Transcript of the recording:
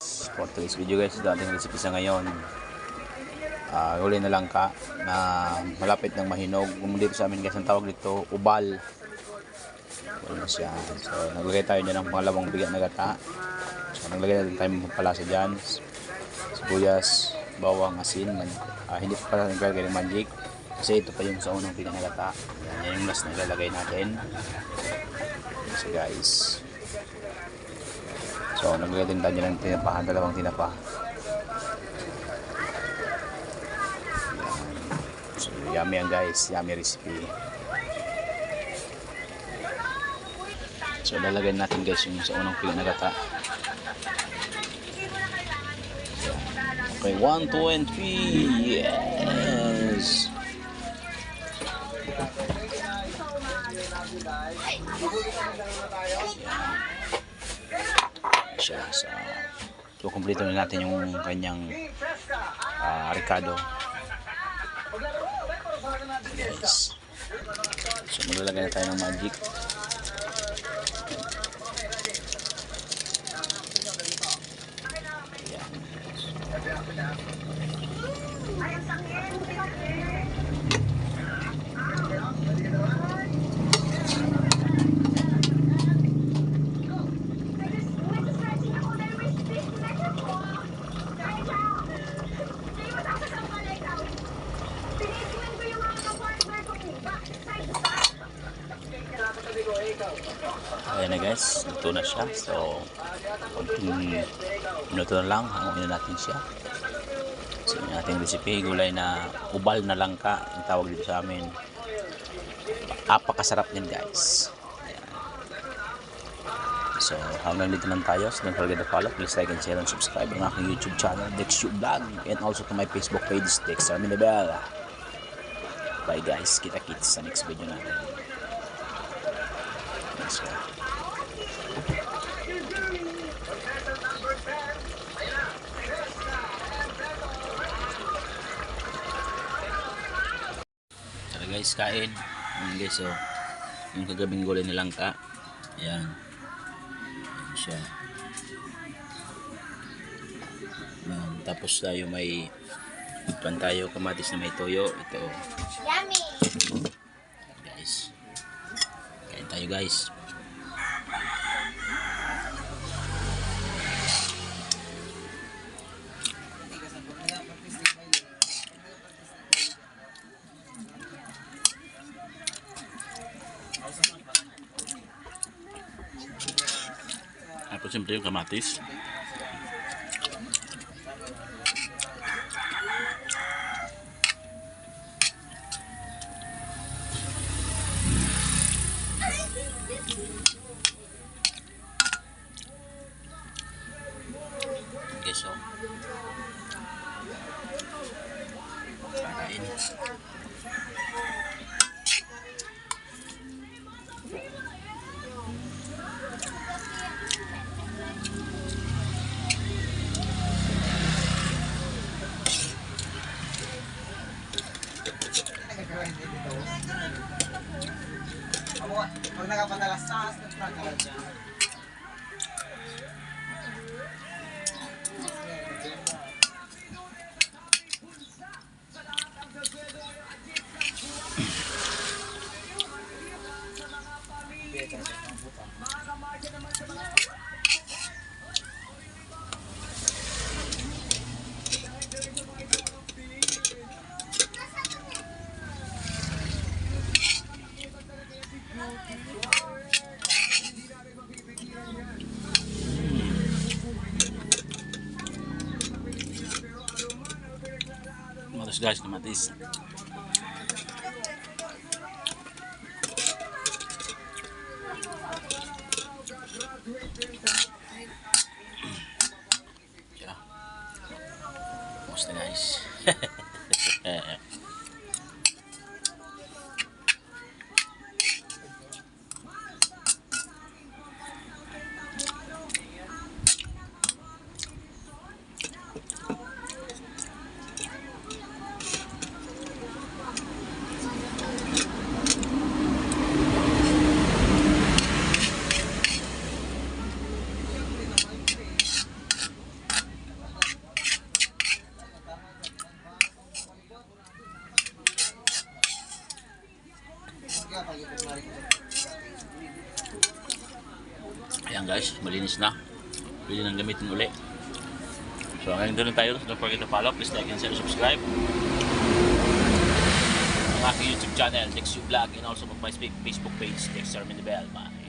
For today's video guys, dating recipe sa ngayon, huli na langka na malapit ng mahinog. Dito sa amin guys, ang tawag dito ubal. Wala siya. So naglagay tayo dyan ng pangalawang bigat na gata. So naglagay natin tayo ng palasa dyan, sibuyas, bawang, asin. Hindi pa pala naglagay ng magic kasi ito pa yung sa unang bigat na gata. Yan yung last na ilalagay natin. So guys, so naglagay din tayo ng tinapahan, dalawang tinapa. So yummy yan guys, yummy recipe. So lalagay natin guys yung sa unang piga na gata. Okay, 1, 2, and 3. Yes. Siya. So kumpleto na natin yung kanyang ricado. Guys. So maglalagay na tayo ng magic. Ayan na guys, luto na siya. So konting minuto na lang, hanguin na natin siya. So yung ating recipe, gulay na ubal na langka, yung tawag dito sa amin. Apakasarap din guys. Ayan. So hanggang dito lang tayo. So don't forget to follow, please like and share and subscribe ang aking YouTube channel, Dexyu Vlog, and also to my Facebook page, Dex Arminabel. Bye guys, kita-kits sa next video natin. So, tara guys, kain. Ayan guys, so yung kagabing gulay na langka. Ayan. Ayan siya. Ayan. Tapos tayo may pan tayo, kamatis na may toyo. Ito. Yummy! Guys. Kain tayo guys. Ako siyempre yung kamatis. Okay, so kakain. Pag nakapadalas taas, nagpagalan siya. Kamatis guys, kamatis. Yeah. Kumusta guys? Kaya pag-ikot na rin. Ayan guys, malinis na. Pwede nang gamitin uli. So hanggang doon tayo. Don't forget to follow. Please like and share and subscribe. Ang aking YouTube channel, Dexu Vlog, and also my Facebook page, Dexter Mindebel. Bye.